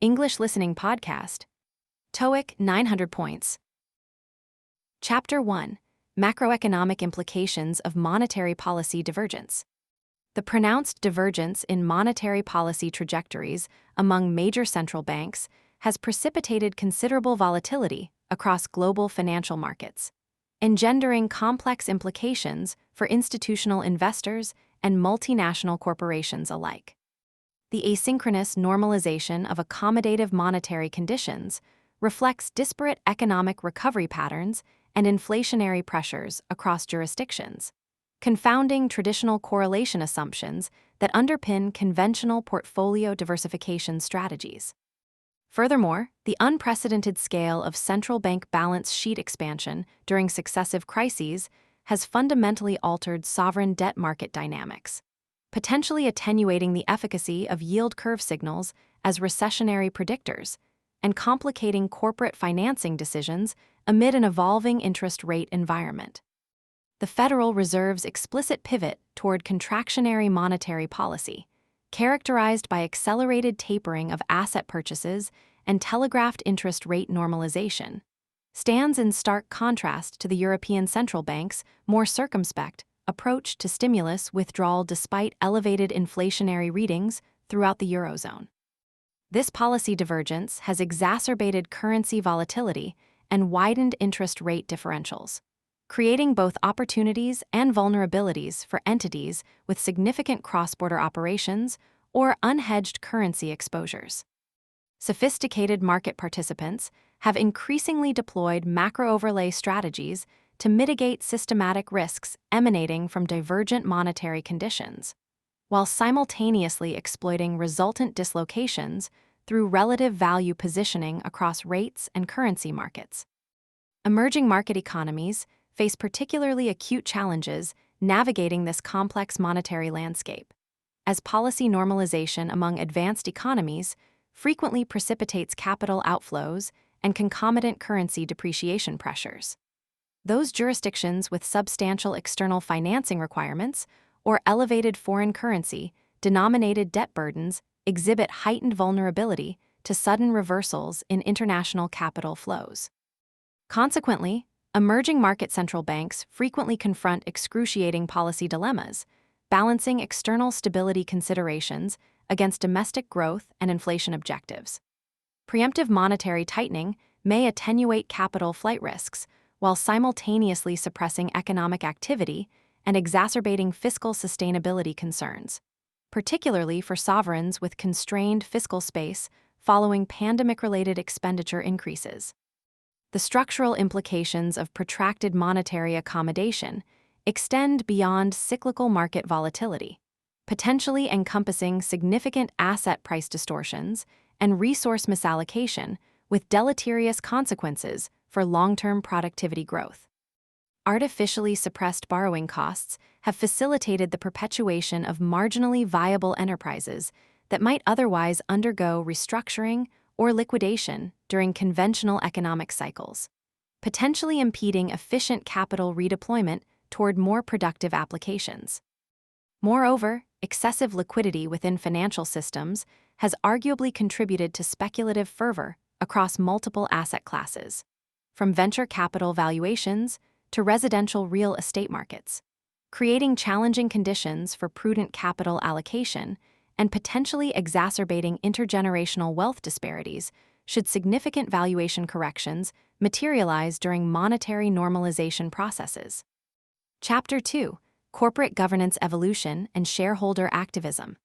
English Listening Podcast. TOEIC 900 points. Chapter 1. Macroeconomic Implications of Monetary Policy Divergence. The pronounced divergence in monetary policy trajectories among major central banks has precipitated considerable volatility across global financial markets, engendering complex implications for institutional investors and multinational corporations alike. The asynchronous normalization of accommodative monetary conditions reflects disparate economic recovery patterns and inflationary pressures across jurisdictions, confounding traditional correlation assumptions that underpin conventional portfolio diversification strategies. Furthermore, the unprecedented scale of central bank balance sheet expansion during successive crises has fundamentally altered sovereign debt market dynamics, potentially attenuating the efficacy of yield curve signals as recessionary predictors and complicating corporate financing decisions amid an evolving interest rate environment. The Federal Reserve's explicit pivot toward contractionary monetary policy, characterized by accelerated tapering of asset purchases and telegraphed interest rate normalization, stands in stark contrast to the European Central Bank's more circumspect approach to stimulus withdrawal despite elevated inflationary readings throughout the Eurozone. This policy divergence has exacerbated currency volatility and widened interest rate differentials, creating both opportunities and vulnerabilities for entities with significant cross-border operations or unhedged currency exposures. Sophisticated market participants have increasingly deployed macro-overlay strategies to mitigate systematic risks emanating from divergent monetary conditions, while simultaneously exploiting resultant dislocations through relative value positioning across rates and currency markets. Emerging market economies face particularly acute challenges navigating this complex monetary landscape, as policy normalization among advanced economies frequently precipitates capital outflows and concomitant currency depreciation pressures. Those jurisdictions with substantial external financing requirements or elevated foreign currency denominated debt burdens exhibit heightened vulnerability to sudden reversals in international capital flows. Consequently, emerging market central banks frequently confront excruciating policy dilemmas, balancing external stability considerations against domestic growth and inflation objectives. Preemptive monetary tightening may attenuate capital flight risks, while simultaneously suppressing economic activity and exacerbating fiscal sustainability concerns, particularly for sovereigns with constrained fiscal space following pandemic-related expenditure increases. The structural implications of protracted monetary accommodation extend beyond cyclical market volatility, potentially encompassing significant asset price distortions and resource misallocation with deleterious consequences for long-term productivity growth. Artificially suppressed borrowing costs have facilitated the perpetuation of marginally viable enterprises that might otherwise undergo restructuring or liquidation during conventional economic cycles, potentially impeding efficient capital redeployment toward more productive applications. Moreover, excessive liquidity within financial systems has arguably contributed to speculative fervor across multiple asset classes, from venture capital valuations to residential real estate markets, creating challenging conditions for prudent capital allocation and potentially exacerbating intergenerational wealth disparities should significant valuation corrections materialize during monetary normalization processes. Chapter 2. Corporate Governance Evolution and Shareholder Activism.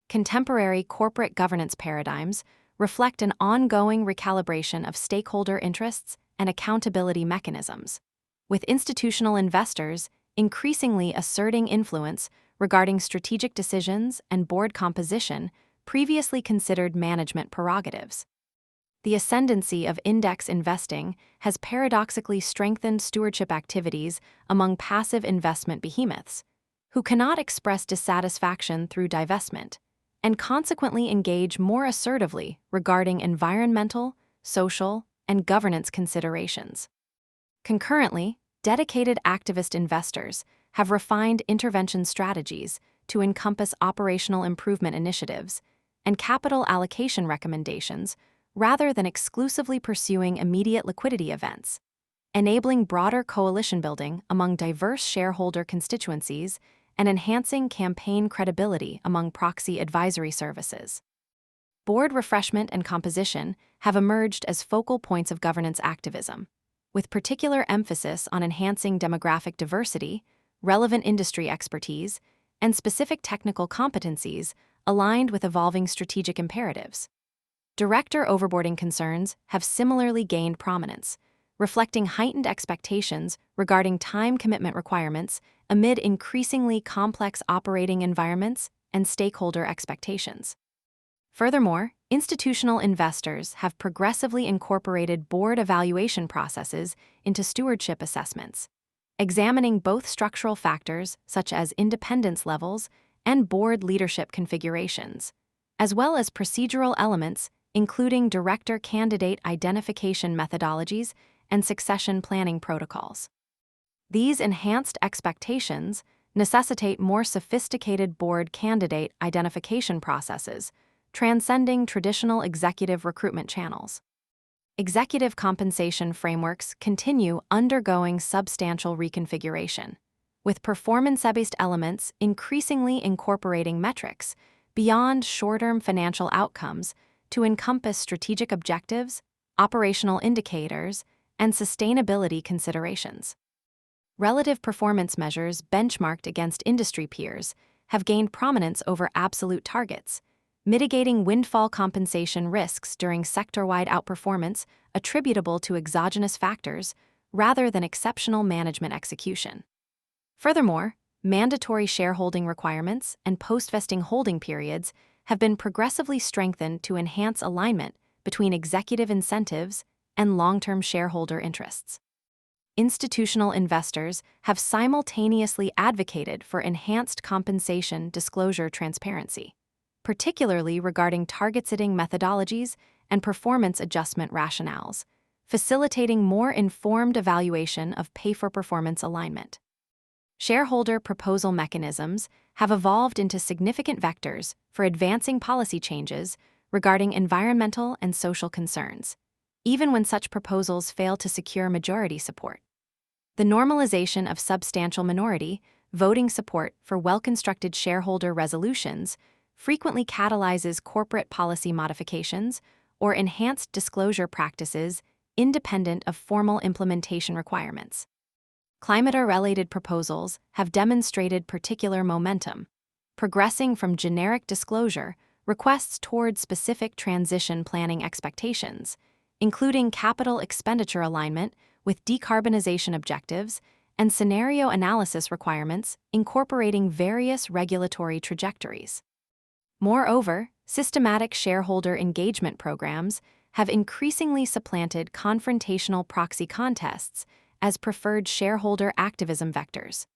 Contemporary corporate governance paradigms reflect an ongoing recalibration of stakeholder interests and accountability mechanisms, with institutional investors increasingly asserting influence regarding strategic decisions and board composition previously considered management prerogatives. The ascendancy of index investing has paradoxically strengthened stewardship activities among passive investment behemoths, who cannot express dissatisfaction through divestment, and consequently engage more assertively regarding environmental, social, and governance considerations. Concurrently, dedicated activist investors have refined intervention strategies to encompass operational improvement initiatives and capital allocation recommendations rather than exclusively pursuing immediate liquidity events, enabling broader coalition building among diverse shareholder constituencies and enhancing campaign credibility among proxy advisory services. Board refreshment and composition have emerged as focal points of governance activism, with particular emphasis on enhancing demographic diversity, relevant industry expertise, and specific technical competencies aligned with evolving strategic imperatives. Director overboarding concerns have similarly gained prominence, reflecting heightened expectations regarding time commitment requirements amid increasingly complex operating environments and stakeholder expectations. Furthermore, institutional investors have progressively incorporated board evaluation processes into stewardship assessments, examining both structural factors such as independence levels and board leadership configurations, as well as procedural elements including director candidate identification methodologies and succession planning protocols. These enhanced expectations necessitate more sophisticated board candidate identification processes, transcending traditional executive recruitment channels. Executive compensation frameworks continue undergoing substantial reconfiguration, with performance-based elements increasingly incorporating metrics beyond short-term financial outcomes to encompass strategic objectives, operational indicators, and sustainability considerations. Relative performance measures benchmarked against industry peers have gained prominence over absolute targets, mitigating windfall compensation risks during sector-wide outperformance attributable to exogenous factors rather than exceptional management execution. Furthermore, mandatory shareholding requirements and post-vesting holding periods have been progressively strengthened to enhance alignment between executive incentives and long-term shareholder interests. Institutional investors have simultaneously advocated for enhanced compensation disclosure transparency, particularly regarding target-setting methodologies and performance adjustment rationales, facilitating more informed evaluation of pay-for-performance alignment. Shareholder proposal mechanisms have evolved into significant vectors for advancing policy changes regarding environmental and social concerns, even when such proposals fail to secure majority support. The normalization of substantial minority voting support for well-constructed shareholder resolutions frequently catalyzes corporate policy modifications or enhanced disclosure practices independent of formal implementation requirements. Climate-related proposals have demonstrated particular momentum, progressing from generic disclosure requests toward specific transition planning expectations, including capital expenditure alignment with decarbonization objectives and scenario analysis requirements incorporating various regulatory trajectories. Moreover, systematic shareholder engagement programs have increasingly supplanted confrontational proxy contests as preferred shareholder activism vectors,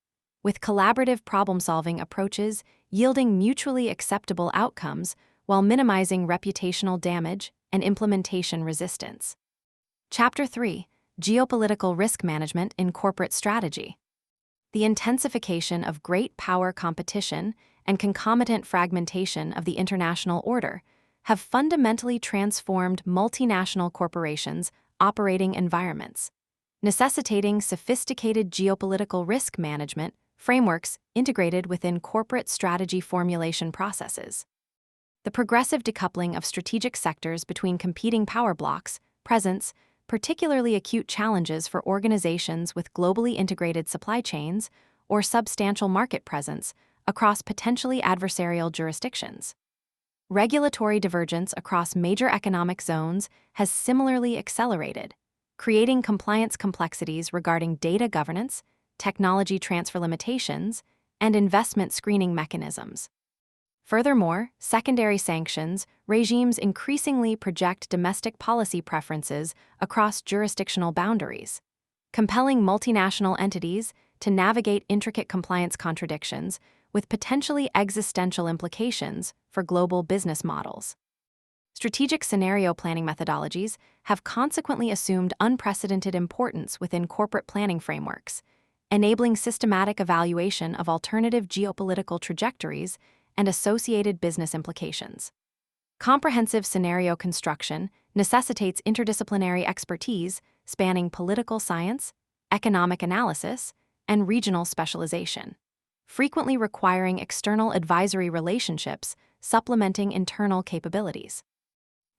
with collaborative problem-solving approaches yielding mutually acceptable outcomes while minimizing reputational damage and implementation resistance. Chapter 3: Geopolitical Risk Management in Corporate Strategy. The intensification of great power competition and concomitant fragmentation of the international order have fundamentally transformed multinational corporations' operating environments, necessitating sophisticated geopolitical risk management frameworks integrated within corporate strategy formulation processes. The progressive decoupling of strategic sectors between competing power blocks presents particularly acute challenges for organizations with globally integrated supply chains or substantial market presence across potentially adversarial jurisdictions. Regulatory divergence across major economic zones has similarly accelerated, creating compliance complexities regarding data governance, technology transfer limitations, and investment screening mechanisms. Furthermore, secondary sanctions regimes increasingly project domestic policy preferences across jurisdictional boundaries, compelling multinational entities to navigate intricate compliance contradictions with potentially existential implications for global business models. Strategic scenario planning methodologies have consequently assumed unprecedented importance within corporate planning frameworks, enabling systematic evaluation of alternative geopolitical trajectories and associated business implications. Comprehensive scenario construction necessitates interdisciplinary expertise spanning political science, economic analysis, and regional specialization, frequently requiring external advisory relationships supplementing internal capabilities.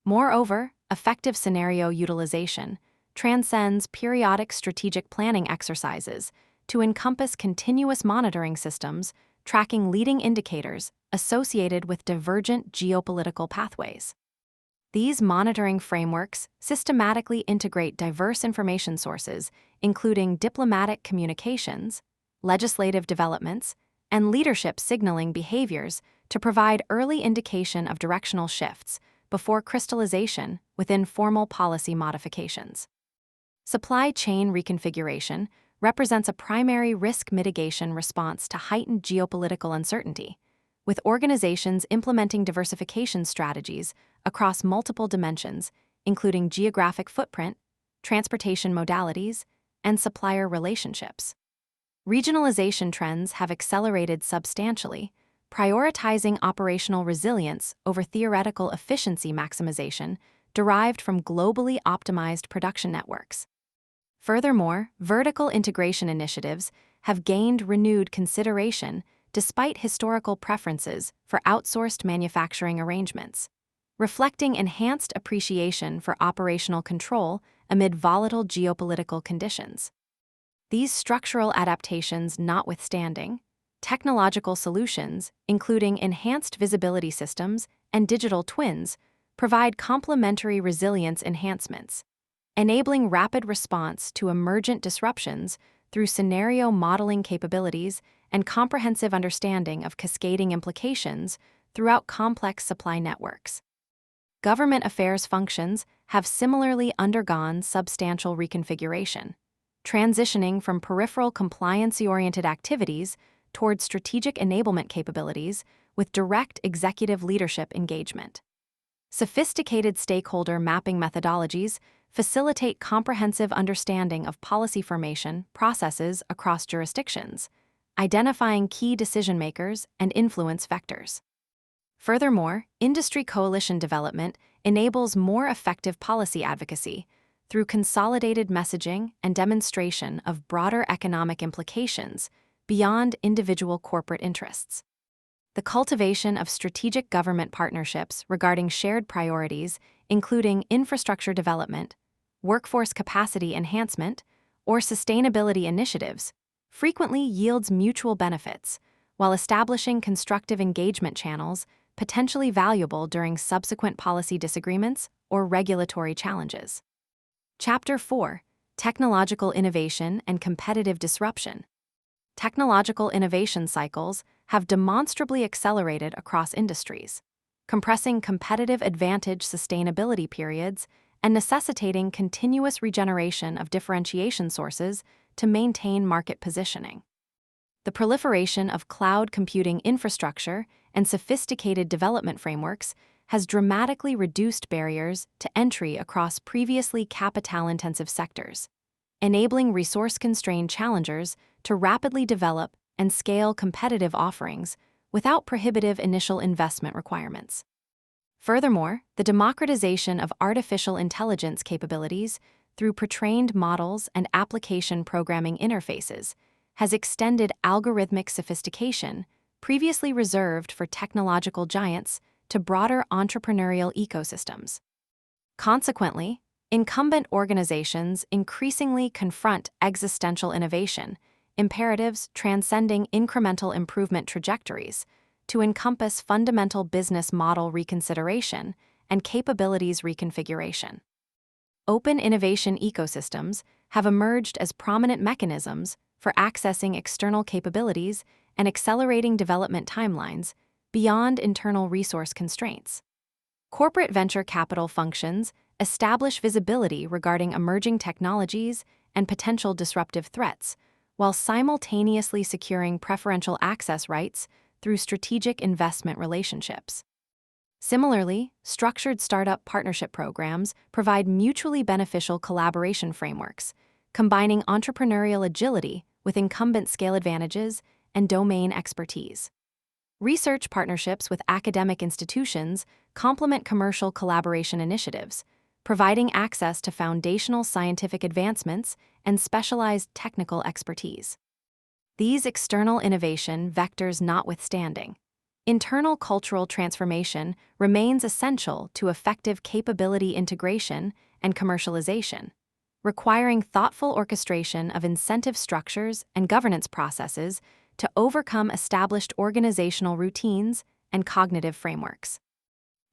Moreover, effective scenario utilization transcends periodic strategic planning exercises to encompass continuous monitoring systems tracking leading indicators associated with divergent geopolitical pathways. These monitoring frameworks systematically integrate diverse information sources, including diplomatic communications, legislative developments, and leadership signaling behaviors to provide early indication of directional shifts before crystallization within formal policy modifications. Supply chain reconfiguration represents a primary risk mitigation response to heightened geopolitical uncertainty, with organizations implementing diversification strategies across multiple dimensions, including geographic footprint, transportation modalities, and supplier relationships. Regionalization trends have accelerated substantially, prioritizing operational resilience over theoretical efficiency maximization derived from globally optimized production networks. Furthermore, vertical integration initiatives have gained renewed consideration despite historical preferences for outsourced manufacturing arrangements, reflecting enhanced appreciation for operational control amid volatile geopolitical conditions. These structural adaptations notwithstanding, technological solutions, including enhanced visibility systems and digital twins, provide complementary resilience enhancements, enabling rapid response to emergent disruptions through scenario modeling capabilities and comprehensive understanding of cascading implications throughout complex supply networks. Government affairs functions have similarly undergone substantial reconfiguration, transitioning from peripheral compliance-oriented activities toward strategic enablement capabilities with direct executive leadership engagement. Sophisticated stakeholder mapping methodologies facilitate comprehensive understanding of policy formation processes across jurisdictions, identifying key decision-makers and influence vectors. Furthermore, industry coalition development enables more effective policy advocacy through consolidated messaging and demonstration of broader economic implications beyond individual corporate interests. The cultivation of strategic government partnerships regarding shared priorities, including infrastructure development, workforce capacity enhancement, or sustainability initiatives, frequently yields mutual benefits, while establishing constructive engagement channels potentially valuable during subsequent policy disagreements or regulatory challenges. Chapter 4: Technological Innovation and Competitive Disruption. Technological innovation cycles have demonstrably accelerated across industries, compressing competitive advantage sustainability periods and necessitating continuous regeneration of differentiation sources to maintain market positioning. The proliferation of cloud computing infrastructure and sophisticated development frameworks has dramatically reduced barriers to entry across previously capital-intensive sectors, enabling resource-constrained challengers to rapidly develop and scale competitive offerings without prohibitive initial investment requirements. Furthermore, the democratization of artificial intelligence capabilities through pre-trained models and application programming interfaces has extended algorithmic sophistication previously reserved for technological giants to broader entrepreneurial ecosystems. Consequently, incumbent organizations increasingly confront existential innovation imperatives transcending incremental improvement trajectories to encompass fundamental business model reconsideration and capabilities reconfiguration. Open innovation ecosystems have emerged as prominent mechanisms for accessing external capabilities and accelerating development timelines beyond internal resource constraints. Corporate venture capital functions establish visibility regarding emerging technologies and potential disruptive threats, while simultaneously securing preferential access rights through strategic investment relationships. Similarly, structured startup partnership programs provide mutually beneficial collaboration frameworks, combining entrepreneurial agility with incumbent scale advantages and domain expertise. Research partnerships with academic institutions complement commercial collaboration initiatives, providing access to foundational scientific advancements and specialized technical expertise. These external innovation vectors notwithstanding, internal cultural transformation remains essential to effective capability integration and commercialization, requiring thoughtful orchestration of incentive structures and governance processes to overcome established organizational routines and cognitive frameworks.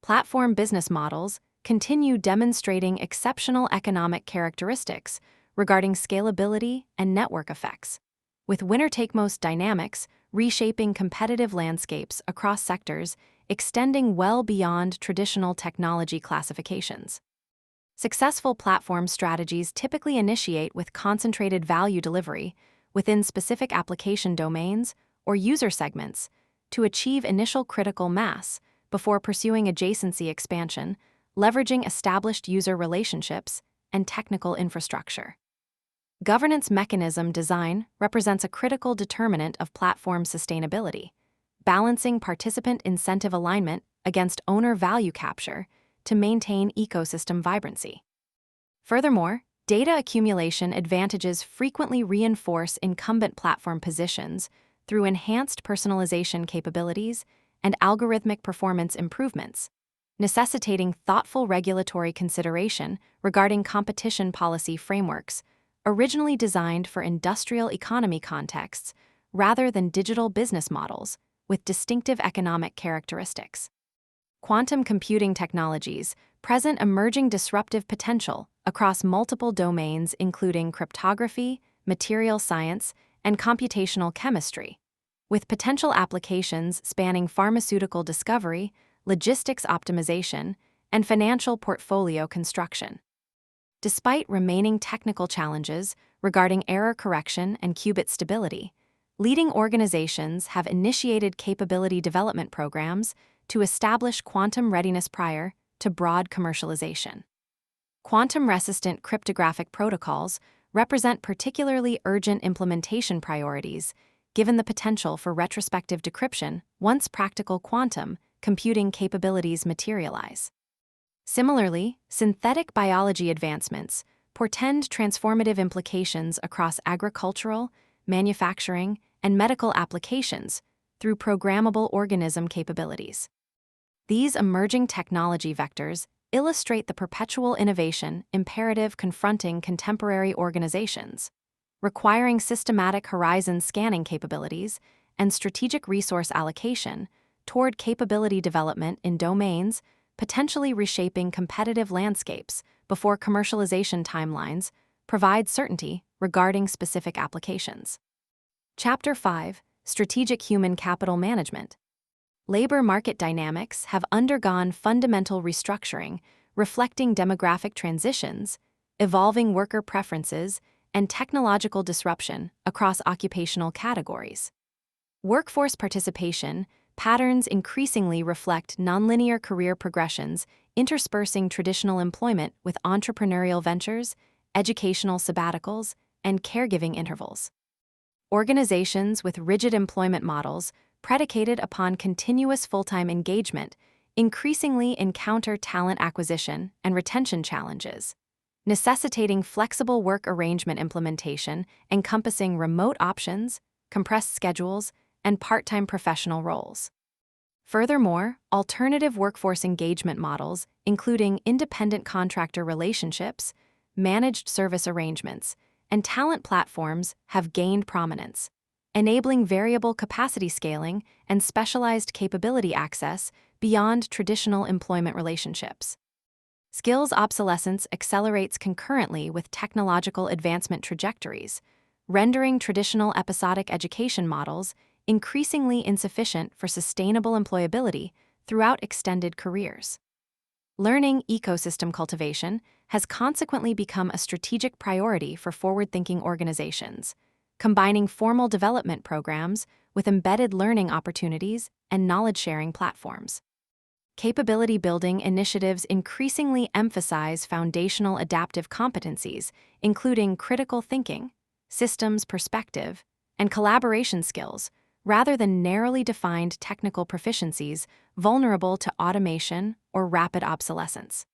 Platform business models continue demonstrating exceptional economic characteristics regarding scalability and network effects, with winner-take-most dynamics reshaping competitive landscapes across sectors, extending well beyond traditional technology classifications. Successful platform strategies typically initiate with concentrated value delivery within specific application domains or user segments to achieve initial critical mass before pursuing adjacency expansion, leveraging established user relationships and technical infrastructure. Governance mechanism design represents a critical determinant of platform sustainability, balancing participant incentive alignment against owner value capture to maintain ecosystem vibrancy. Furthermore, data accumulation advantages frequently reinforce incumbent platform positions through enhanced personalization capabilities and algorithmic performance improvements, necessitating thoughtful regulatory consideration regarding competition policy frameworks originally designed for industrial economy contexts rather than digital business models with distinctive economic characteristics. Quantum computing technologies present emerging disruptive potential across multiple domains including cryptography, material science, and computational chemistry, with potential applications spanning pharmaceutical discovery, logistics optimization, and financial portfolio construction. Despite remaining technical challenges regarding error correction and qubit stability, leading organizations have initiated capability development programs to establish quantum readiness prior to broad commercialization. Quantum-resistant cryptographic protocols represent particularly urgent implementation priorities given the potential for retrospective decryption once practical quantum computing capabilities materialize. Similarly, synthetic biology advancements portend transformative implications across agricultural, manufacturing, and medical applications through programmable organism capabilities. These emerging technology vectors illustrate the perpetual innovation imperative confronting contemporary organizations, requiring systematic horizon scanning capabilities and strategic resource allocation toward capability development in domains potentially reshaping competitive landscapes before commercialization timelines provide certainty regarding specific applications. Chapter 5: Strategic Human Capital Management. Labor market dynamics have undergone fundamental restructuring, reflecting demographic transitions, evolving worker preferences, and technological disruption across occupational categories. Workforce participation patterns increasingly reflect nonlinear career progressions, interspersing traditional employment with entrepreneurial ventures, educational sabbaticals, and caregiving intervals. Organizations with rigid employment models predicated upon continuous full-time engagement increasingly encounter talent acquisition and retention challenges, necessitating flexible work arrangement implementation encompassing remote options, compressed schedules, and part-time professional roles. Furthermore, alternative workforce engagement models, including independent contractor relationships, managed service arrangements, and talent platforms, have gained prominence, enabling variable capacity scaling and specialized capability access beyond traditional employment relationships. Skills obsolescence accelerates concurrently with technological advancement trajectories, rendering traditional episodic education models increasingly insufficient for sustainable employability throughout extended careers. Learning ecosystem cultivation has consequently become a strategic priority for forward-thinking organizations, combining formal development programs with embedded learning opportunities and knowledge-sharing platforms. Capability building initiatives increasingly emphasize foundational adaptive competencies, including critical thinking, systems perspective, and collaboration skills, rather than narrowly defined technical proficiencies vulnerable to automation or rapid obsolescence.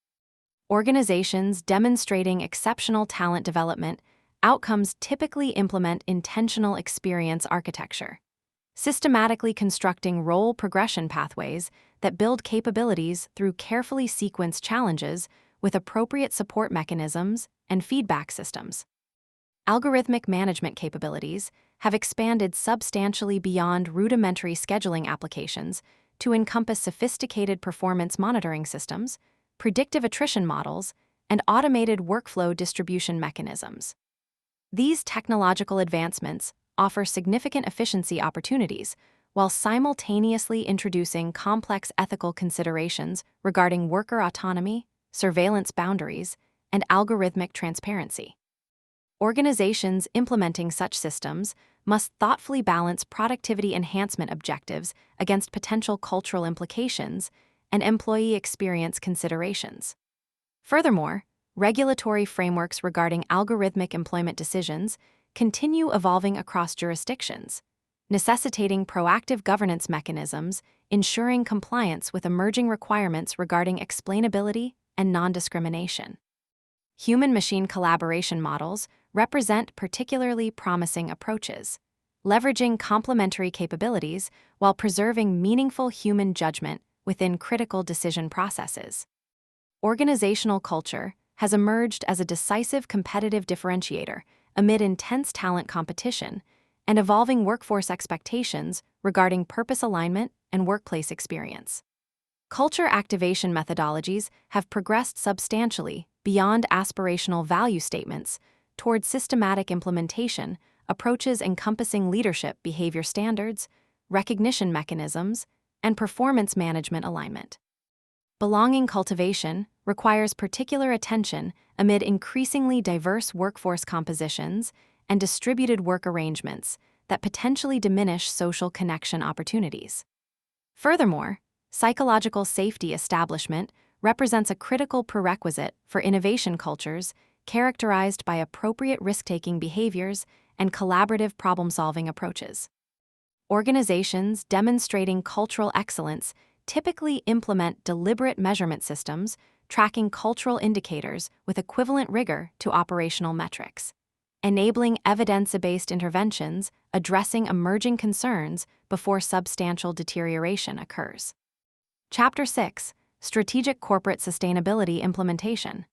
Organizations demonstrating exceptional talent development outcomes typically implement intentional experience architecture, systematically constructing role progression pathways that build capabilities through carefully sequenced challenges with appropriate support mechanisms and feedback systems. Algorithmic management capabilities have expanded substantially beyond rudimentary scheduling applications to encompass sophisticated performance monitoring systems, predictive attrition models, and automated workflow distribution mechanisms. These technological advancements offer significant efficiency opportunities while simultaneously introducing complex ethical considerations regarding worker autonomy, surveillance boundaries, and algorithmic transparency. Organizations implementing such systems must thoughtfully balance productivity enhancement objectives against potential cultural implications and employee experience considerations. Furthermore, regulatory frameworks regarding algorithmic employment decisions continue evolving across jurisdictions, necessitating proactive governance mechanisms ensuring compliance with emerging requirements regarding explainability and non-discrimination. Human-machine collaboration models represent particularly promising approaches, leveraging complementary capabilities while preserving meaningful human judgment within critical decision processes. Organizational culture has emerged as a decisive competitive differentiator amid intense talent competition and evolving workforce expectations regarding purpose alignment and workplace experience. Culture activation methodologies have progressed substantially beyond aspirational value statements toward systematic implementation, approaches encompassing leadership behavior standards, recognition mechanisms, and performance management alignment. Belonging cultivation requires particular attention amid increasingly diverse workforce compositions and distributed work arrangements that potentially diminish social connection opportunities. Furthermore, psychological safety establishment represents a critical prerequisite for innovation cultures characterized by appropriate risk-taking behaviors and collaborative problem-solving approaches. Organizations demonstrating cultural excellence typically implement deliberate measurement systems tracking cultural indicators with equivalent rigor to operational metrics, enabling evidence-based interventions addressing emerging concerns before substantial deterioration occurs. Chapter 6: Strategic Corporate Sustainability Implementation.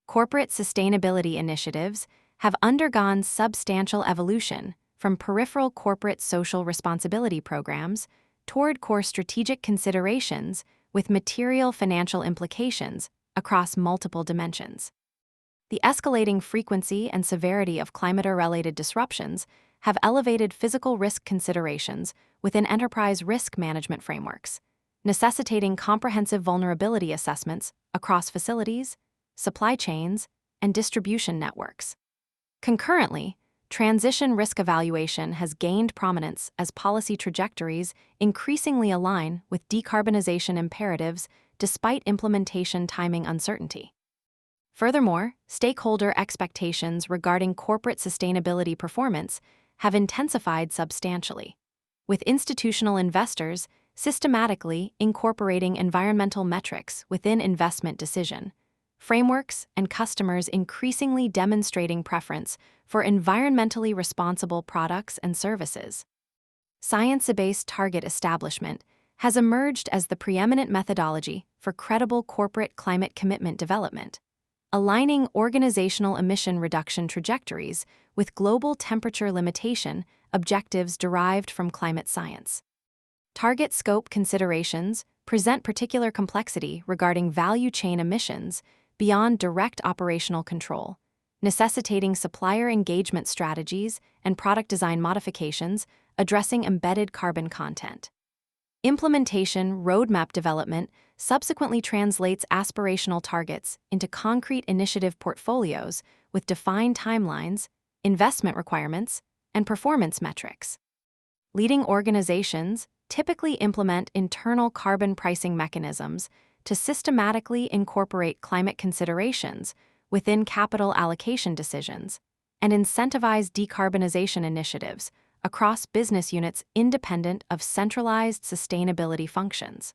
Corporate sustainability initiatives have undergone substantial evolution from peripheral corporate social responsibility programs toward core strategic considerations with material financial implications across multiple dimensions. The escalating frequency and severity of climate-related disruptions have elevated physical risk considerations within enterprise risk management frameworks, necessitating comprehensive vulnerability assessments across facilities, supply chains, and distribution networks. Concurrently, transition risk evaluation has gained prominence as policy trajectories increasingly align with decarbonization imperatives despite implementation timing uncertainty. Furthermore, stakeholder expectations regarding corporate sustainability performance have intensified substantially, with institutional investors systematically incorporating environmental metrics within investment decision frameworks and customers increasingly demonstrating preference for environmentally responsible products and services. Science-based target establishment has emerged as the preeminent methodology for credible corporate climate commitment development, aligning organizational emission reduction trajectories with global temperature limitation objectives derived from climate science. Target scope considerations present particular complexity regarding value chain emissions beyond direct operational control, necessitating supplier engagement strategies and product design modifications addressing embedded carbon content. Implementation roadmap development subsequently translates aspirational targets into concrete initiative portfolios with defined timelines, investment requirements, and performance metrics. Leading organizations typically implement internal carbon pricing mechanisms to systematically incorporate climate considerations within capital allocation decisions and incentivize decarbonization initiatives across business units independent of centralized sustainability functions.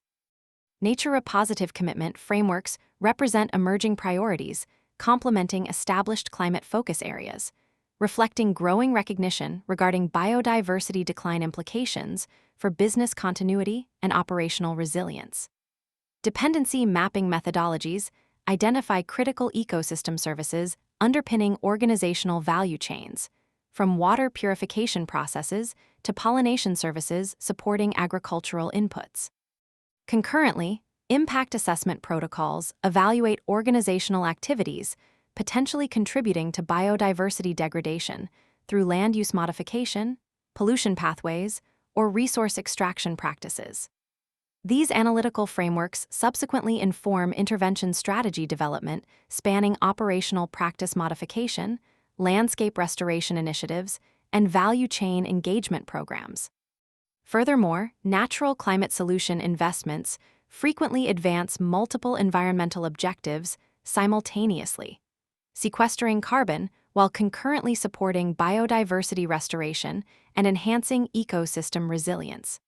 Nature-positive commitment frameworks represent emerging priorities, complementing established climate focus areas, reflecting growing recognition regarding biodiversity decline implications for business continuity and operational resilience. Dependency mapping methodologies identify critical ecosystem services underpinning organizational value chains, from water purification processes to pollination services supporting agricultural inputs. Concurrently, impact assessment protocols evaluate organizational activities potentially contributing to biodiversity degradation through land use modification, pollution pathways, or resource extraction practices. These analytical frameworks subsequently inform intervention strategy development spanning operational practice modification, landscape restoration initiatives, and value chain engagement programs. Furthermore, natural climate solution investments frequently advance multiple environmental objectives simultaneously, sequestering carbon while concurrently supporting biodiversity restoration and enhancing ecosystem resilience.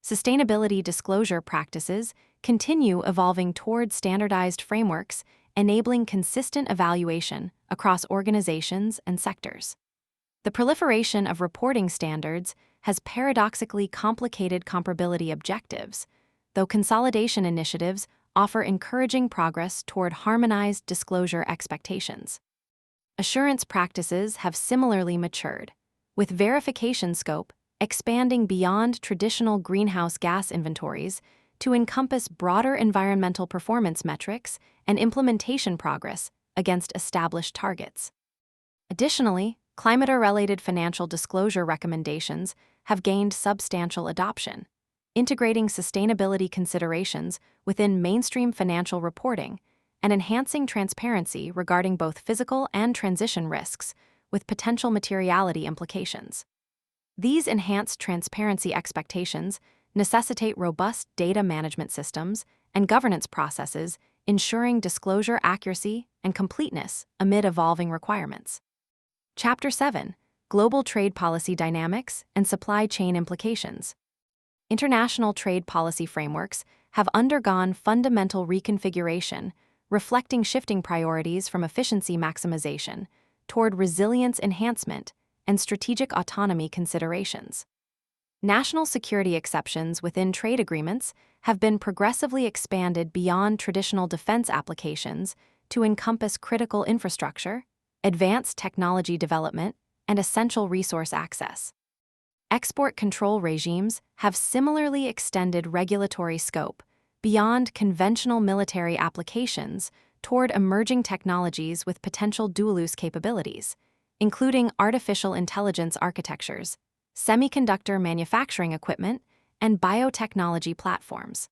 Sustainability disclosure practices continue evolving toward standardized frameworks, enabling consistent evaluation across organizations and sectors. The proliferation of reporting standards has paradoxically complicated comparability objectives, though consolidation initiatives offer encouraging progress toward harmonized disclosure expectations. Assurance practices have similarly matured, with verification scope expanding beyond traditional greenhouse gas inventories to encompass broader environmental performance metrics and implementation progress against established targets. Additionally, climate-related financial disclosure recommendations have gained substantial adoption, integrating sustainability considerations within mainstream financial reporting and enhancing transparency regarding both physical and transition risks with potential materiality implications. These enhanced transparency expectations necessitate robust data management systems and governance processes, ensuring disclosure accuracy and completeness amid evolving requirements. Chapter 7: Global Trade Policy Dynamics and Supply Chain Implications. International trade policy frameworks have undergone fundamental reconfiguration, reflecting shifting priorities from efficiency maximization toward resilience enhancement and strategic autonomy considerations. National security exceptions within trade agreements have been progressively expanded beyond traditional defense applications to encompass critical infrastructure, advanced technology development, and essential resource access. Export control regimes have similarly extended regulatory scope beyond conventional military applications toward emerging technologies with potential dual-use capabilities, including artificial intelligence architectures, semiconductor manufacturing equipment, and biotechnology platforms.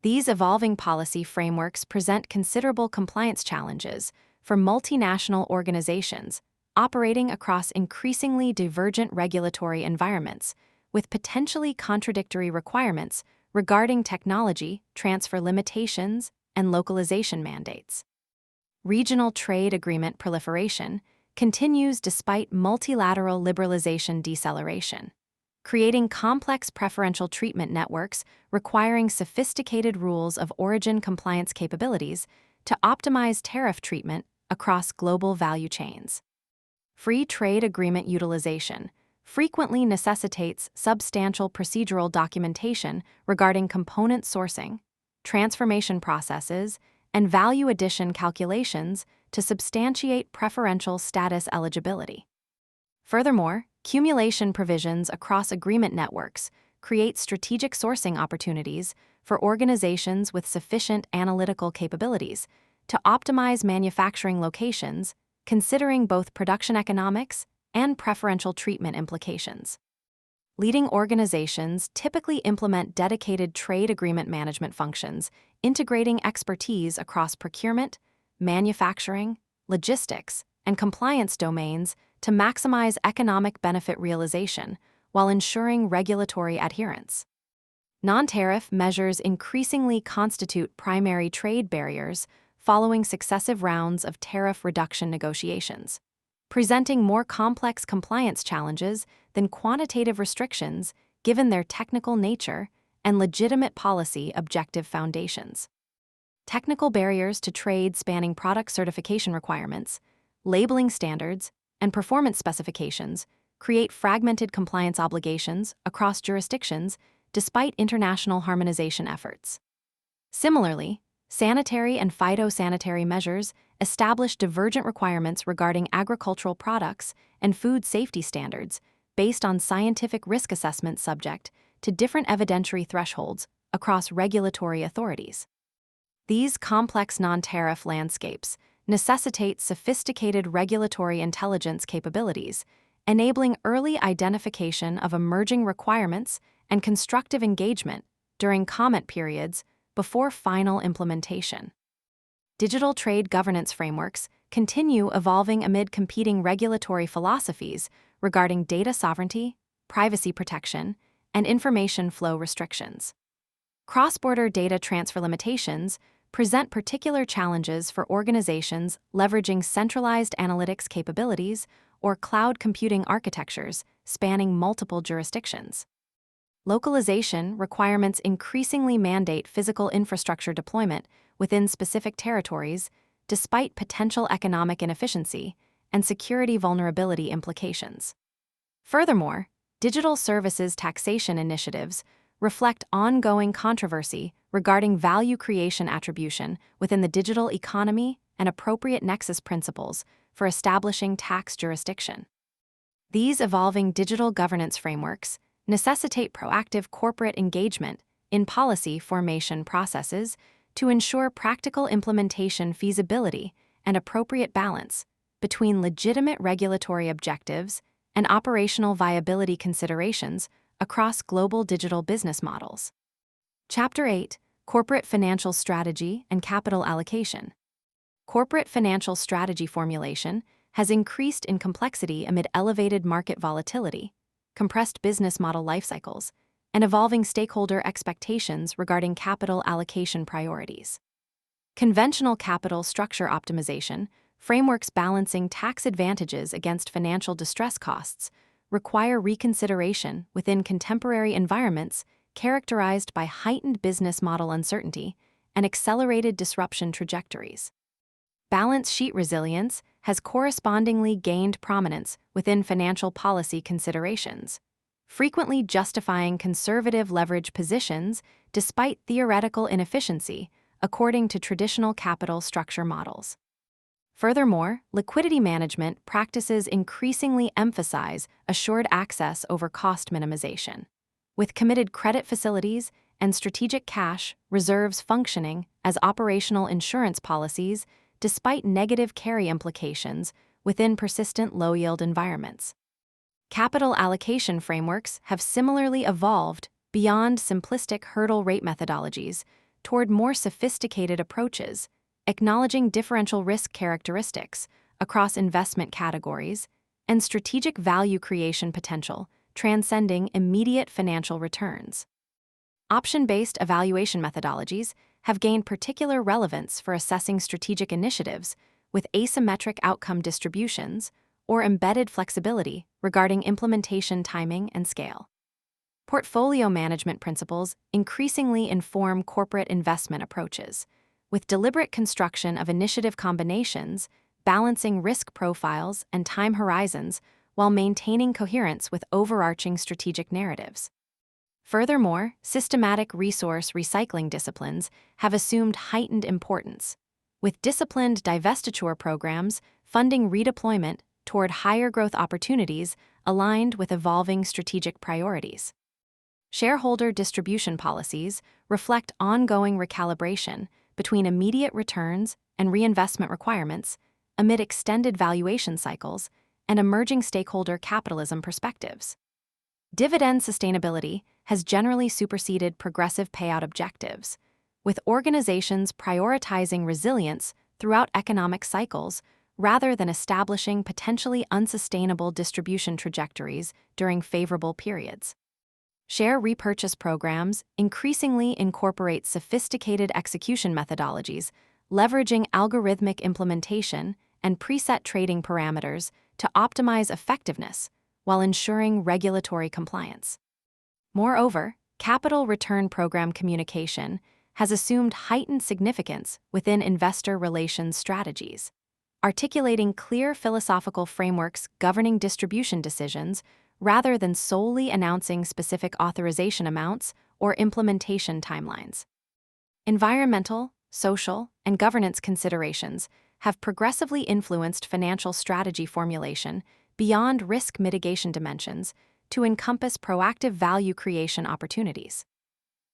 These evolving policy frameworks present considerable compliance challenges for multinational organizations operating across increasingly divergent regulatory environments with potentially contradictory requirements regarding technology transfer limitations and localization mandates. Regional trade agreement proliferation continues despite multilateral liberalization deceleration, creating complex preferential treatment networks requiring sophisticated rules of origin compliance capabilities to optimize tariff treatment across global value chains. Free trade agreement utilization frequently necessitates substantial procedural documentation regarding component sourcing, transformation processes, and value addition calculations to substantiate preferential status eligibility. Furthermore, cumulation provisions across agreement networks create strategic sourcing opportunities for organizations with sufficient analytical capabilities to optimize manufacturing locations, considering both production economics and preferential treatment implications. Leading organizations typically implement dedicated trade agreement management functions, integrating expertise across procurement, manufacturing, logistics, and compliance domains to maximize economic benefit realization while ensuring regulatory adherence. Non-tariff measures increasingly constitute primary trade barriers following successive rounds of tariff reduction negotiations, presenting more complex compliance challenges than quantitative restrictions given their technical nature and legitimate policy objective foundations. Technical barriers to trade spanning product certification requirements, labeling standards, and performance specifications create fragmented compliance obligations across jurisdictions despite international harmonization efforts. Similarly, sanitary and phytosanitary measures establish divergent requirements regarding agricultural products and food safety standards based on scientific risk assessments subject to different evidentiary thresholds across regulatory authorities. These complex non-tariff landscapes necessitate sophisticated regulatory intelligence capabilities, enabling early identification of emerging requirements and constructive engagement during comment periods before final implementation. Digital trade governance frameworks continue evolving amid competing regulatory philosophies regarding data sovereignty, privacy protection, and information flow restrictions. Cross-border data transfer limitations present particular challenges for organizations leveraging centralized analytics capabilities or cloud computing architectures spanning multiple jurisdictions. Localization requirements increasingly mandate physical infrastructure deployment within specific territories, despite potential economic inefficiency and security vulnerability implications. Furthermore, digital services taxation initiatives reflect ongoing controversy regarding value creation attribution within the digital economy and appropriate nexus principles for establishing tax jurisdiction. These evolving digital governance frameworks necessitate proactive corporate engagement in policy formation processes to ensure practical implementation feasibility and appropriate balance between legitimate regulatory objectives and operational viability considerations across global digital business models. Chapter 8: Corporate Financial Strategy and Capital Allocation. Corporate financial strategy formulation has increased in complexity amid elevated market volatility, compressed business model life cycles, and evolving stakeholder expectations regarding capital allocation priorities. Conventional capital structure optimization frameworks balancing tax advantages against financial distress costs require reconsideration within contemporary environments characterized by heightened business model uncertainty and accelerated disruption trajectories. Balance sheet resilience has correspondingly gained prominence within financial policy considerations, frequently justifying conservative leverage positions despite theoretical inefficiency, according to traditional capital structure models. Furthermore, liquidity management practices increasingly emphasize assured access over cost minimization, with committed credit facilities and strategic cash reserves functioning as operational insurance policies despite negative carry implications within persistent low-yield environments. Capital allocation frameworks have similarly evolved beyond simplistic hurdle rate methodologies toward more sophisticated approaches, acknowledging differential risk characteristics across investment categories and strategic value creation potential transcending immediate financial returns. Option-based evaluation methodologies have gained particular relevance for assessing strategic initiatives with asymmetric outcome distributions or embedded flexibility regarding implementation timing and scale. Portfolio management principles increasingly inform corporate investment approaches, with deliberate construction of initiative combinations balancing risk profiles and time horizons while maintaining coherence with overarching strategic narratives. Furthermore, systematic resource recycling disciplines have assumed heightened importance, with disciplined divestiture programs funding redeployment toward higher growth opportunities aligned with evolving strategic priorities. Shareholder distribution policies reflect ongoing recalibration between immediate returns and reinvestment requirements amid extended valuation cycles and emerging stakeholder capitalism perspectives. Dividend sustainability has generally superseded progressive payout objectives, with organizations prioritizing resilience throughout economic cycles rather than establishing potentially unsustainable distribution trajectories during favorable periods. Share repurchase programs increasingly incorporate sophisticated execution methodologies, leveraging algorithmic implementation and preset trading parameters to optimize effectiveness while ensuring regulatory compliance. Moreover, capital return program communication has assumed heightened significance within investor relations strategies, articulating clear philosophical frameworks governing distribution decisions rather than solely announcing specific authorization amounts or implementation timelines. Environmental, social, and governance considerations have progressively influenced financial strategy formulation beyond risk mitigation dimensions to encompass proactive value creation opportunities.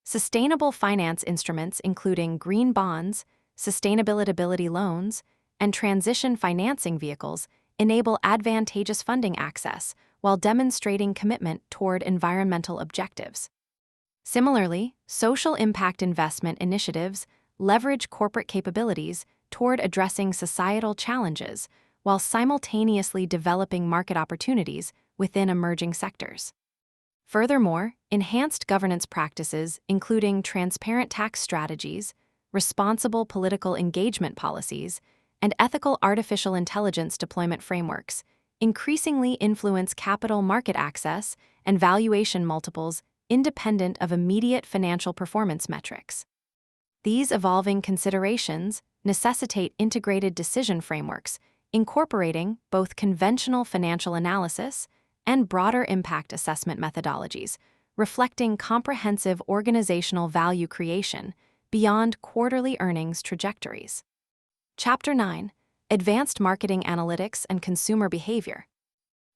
Sustainable finance instruments including green bonds, sustainability loans, and transition financing vehicles enable advantageous funding access while demonstrating commitment toward environmental objectives. Similarly, social impact investment initiatives leverage corporate capabilities toward addressing societal challenges while simultaneously developing market opportunities within emerging sectors. Furthermore, enhanced governance practices, including transparent tax strategies, responsible political engagement policies, and ethical artificial intelligence deployment frameworks, increasingly influence capital market access and valuation multiples independent of immediate financial performance metrics. These evolving considerations necessitate integrated decision frameworks incorporating both conventional financial analysis and broader impact assessment methodologies, reflecting comprehensive organizational value creation beyond quarterly earnings trajectories. Chapter 9: Advanced Marketing Analytics and Consumer Behavior.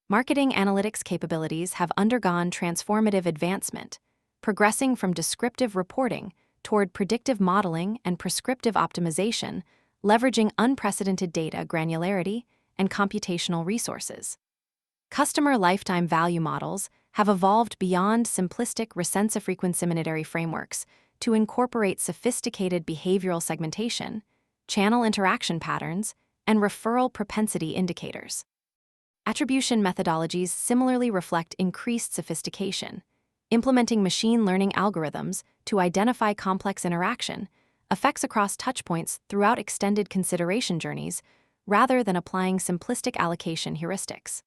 Marketing analytics capabilities have undergone transformative advancement, progressing from descriptive reporting toward predictive modeling and prescriptive optimization, leveraging unprecedented data granularity and computational resources. Customer lifetime value models have evolved beyond simplistic recensiefrequencymonetary frameworks to incorporate sophisticated behavioral segmentation, channel interaction patterns, and referral propensity indicators. Attribution methodologies similarly reflect increased sophistication, implementing machine learning algorithms to identify complex interaction effects across touchpoints throughout extended consideration journeys rather than applying simplistic allocation heuristics.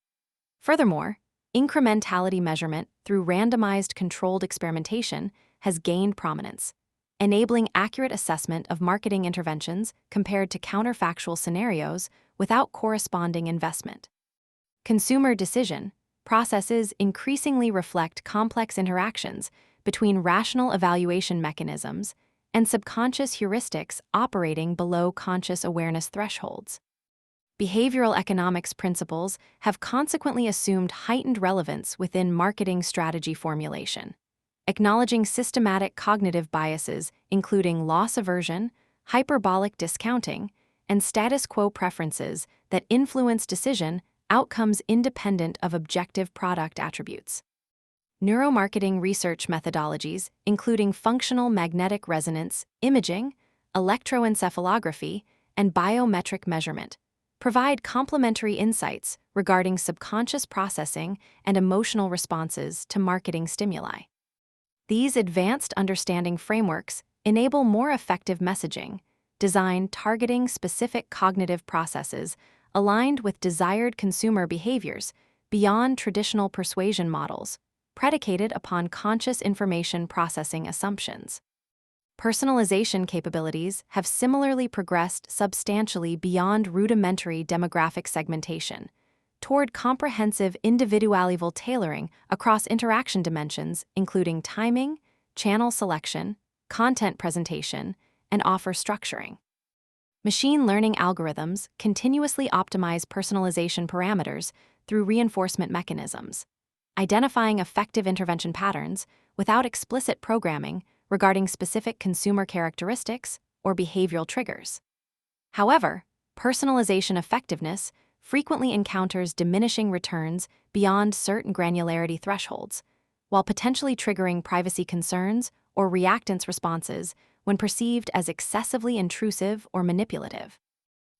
Furthermore, incrementality measurement through randomized controlled experimentation has gained prominence, enabling accurate assessment of marketing interventions compared to counterfactual scenarios without corresponding investment. Consumer decision processes increasingly reflect complex interactions between rational evaluation mechanisms and subconscious heuristics operating below conscious awareness thresholds. Behavioral economics principles have consequently assumed heightened relevance within marketing strategy formulation, acknowledging systematic cognitive biases including loss aversion, hyperbolic discounting, and status quo preferences that influence decision outcomes independent of objective product attributes. Neuromarketing research methodologies, including functional magnetic resonance imaging, electroencephalography, and biometric measurement, provide complementary insights regarding subconscious processing and emotional responses to marketing stimuli. These advanced understanding frameworks enable more effective messaging, design targeting specific cognitive processes aligned with desired consumer behaviors beyond traditional persuasion models, predicated upon conscious information processing assumptions. Personalization capabilities have similarly progressed substantially beyond rudimentary demographic segmentation, toward comprehensive individual tailoring across interaction dimensions including timing, channel selection, content presentation, and offer structuring. Machine learning algorithms continuously optimize personalization parameters through reinforcement mechanisms, identifying effective intervention patterns without explicit programming regarding specific consumer characteristics or behavioral triggers. However, personalization effectiveness frequently encounters diminishing returns beyond certain granularity thresholds, while potentially triggering privacy concerns or reactance responses when perceived as excessively intrusive or manipulative.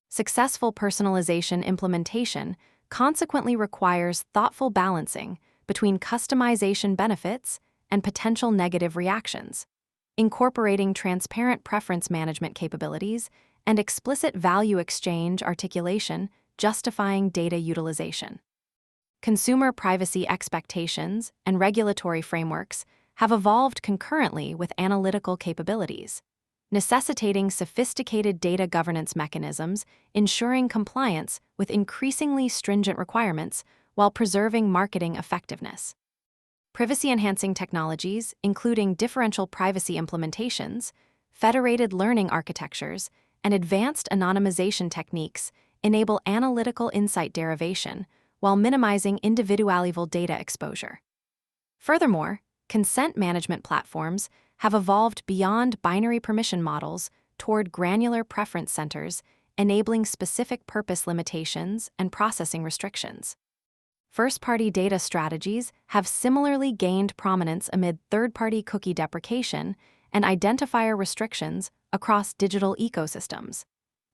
Successful personalization implementation consequently requires thoughtful balancing between customization benefits and potential negative reactions, incorporating transparent preference management capabilities and explicit value exchange articulation justifying data utilization. Consumer privacy expectations and regulatory frameworks have evolved concurrently with analytical capabilities, necessitating sophisticated data governance mechanisms, ensuring compliance with increasingly stringent requirements while preserving marketing effectiveness. Privacy-enhancing technologies, including differential privacy implementations, federated learning architectures, and advanced anonymization techniques, enable analytical insight derivation while minimizing individual data exposure. Furthermore, consent management platforms have evolved beyond binary permission models toward granular preference centers, enabling specific purpose limitations and processing restrictions. First-party data strategies have similarly gained prominence amid third-party cookie deprecation and identifier restrictions across digital ecosystems,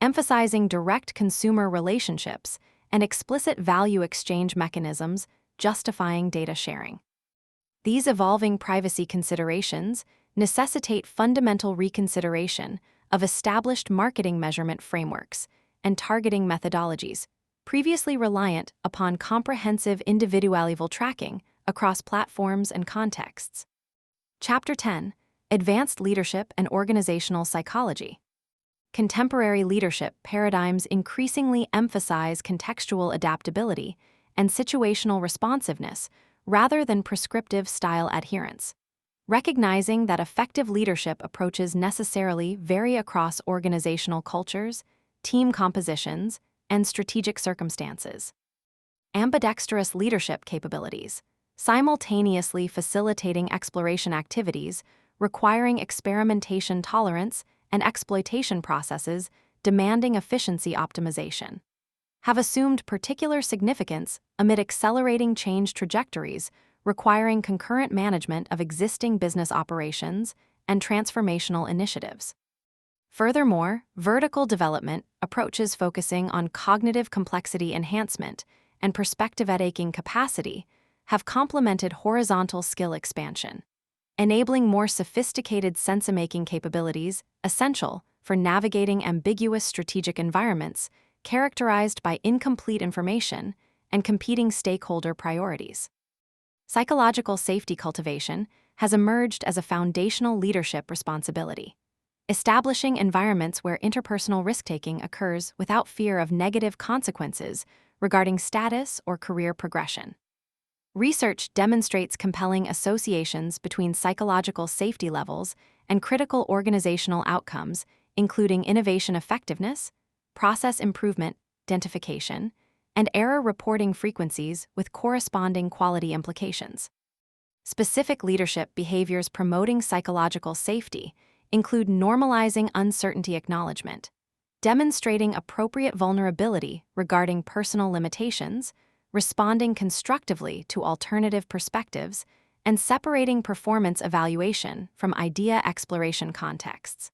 emphasizing direct consumer relationships and explicit value exchange mechanisms justifying data sharing. These evolving privacy considerations necessitate fundamental reconsideration of established marketing measurement frameworks and targeting methodologies previously reliant upon comprehensive individual tracking across platforms and contexts. Chapter 10: Advanced Leadership and Organizational Psychology. Contemporary leadership paradigms increasingly emphasize contextual adaptability and situational responsiveness rather than prescriptive style adherence. Recognizing that effective leadership approaches necessarily vary across organizational cultures, team compositions, and strategic circumstances. Ambidextrous leadership capabilities, simultaneously facilitating exploration activities, requiring experimentation tolerance and exploitation processes demanding efficiency optimization, have assumed particular significance amid accelerating change trajectories requiring concurrent management of existing business operations and transformational initiatives. Furthermore, vertical development approaches focusing on cognitive complexity enhancement and perspective-taking capacity have complemented horizontal skill expansion, enabling more sophisticated sense-making capabilities essential for navigating ambiguous strategic environments characterized by incomplete information and competing stakeholder priorities. Psychological safety cultivation has emerged as a foundational leadership responsibility, establishing environments where interpersonal risk-taking occurs without fear of negative consequences regarding status or career progression. Research demonstrates compelling associations between psychological safety levels and critical organizational outcomes, including innovation effectiveness, process improvement, identification, and error reporting frequencies with corresponding quality implications. Specific leadership behaviors promoting psychological safety include normalizing uncertainty acknowledgement, demonstrating appropriate vulnerability regarding personal limitations, responding constructively to alternative perspectives, and separating performance evaluation from idea exploration contexts.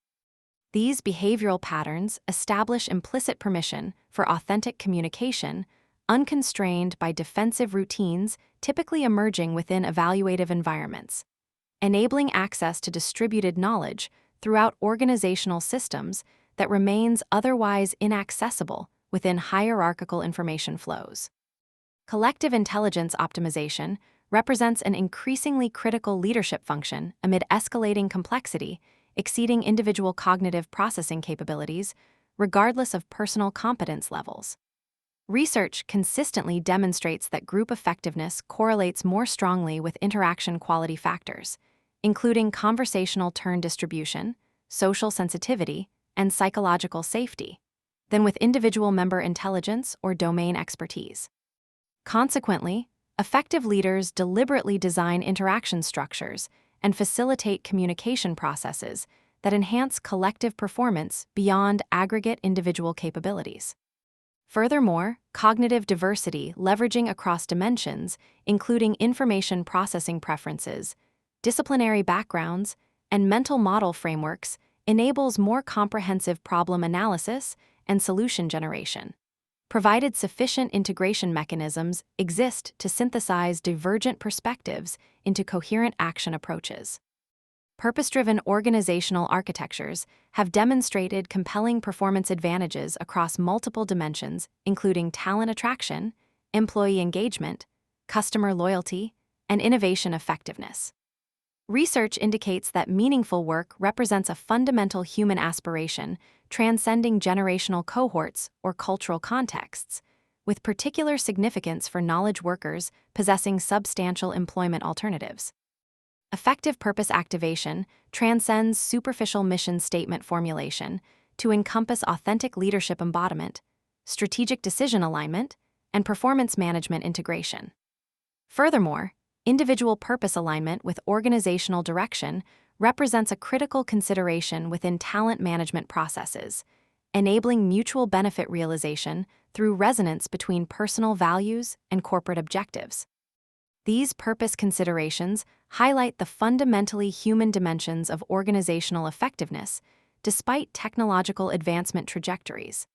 These behavioral patterns establish implicit permission for authentic communication, unconstrained by defensive routines typically emerging within evaluative environments, enabling access to distributed knowledge throughout organizational systems that remains otherwise inaccessible within hierarchical information flows. Collective intelligence optimization represents an increasingly critical leadership function amid escalating complexity, exceeding individual cognitive processing capabilities, regardless of personal competence levels. Research consistently demonstrates that group effectiveness correlates more strongly with interaction quality factors, including conversational turn distribution, social sensitivity, and psychological safety, than with individual member intelligence or domain expertise. Consequently, effective leaders deliberately design interaction structures and facilitate communication processes that enhance collective performance beyond aggregate individual capabilities. Furthermore, cognitive diversity leveraging across dimensions, including information processing preferences, disciplinary backgrounds, and mental model frameworks, enables more comprehensive problem analysis and solution generation, provided sufficient integration mechanisms exist to synthesize divergent perspectives into coherent action approaches. purpose-driven organizational architectures have demonstrated compelling performance advantages across multiple dimensions, including talent attraction, employee engagement, customer loyalty, and innovation effectiveness. Research indicates that meaningful work represents a fundamental human aspiration, transcending generational cohorts or cultural contexts, with particular significance for knowledge workers possessing substantial employment alternatives. Effective purpose activation transcends superficial mission statement formulation to encompass authentic leadership embodiment, strategic decision alignment, and performance management integration. Furthermore, individual purpose alignment with organizational direction represents a critical consideration within talent management processes, enabling mutual benefit realization through resonance between personal values and corporate objectives. These purpose considerations highlight the fundamentally human dimensions of organizational effectiveness despite technological advancement trajectories,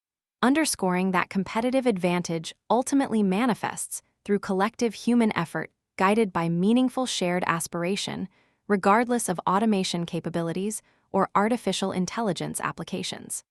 underscoring that competitive advantage ultimately manifests through collective human effort guided by meaningful shared aspiration, regardless of automation capabilities or artificial intelligence applications.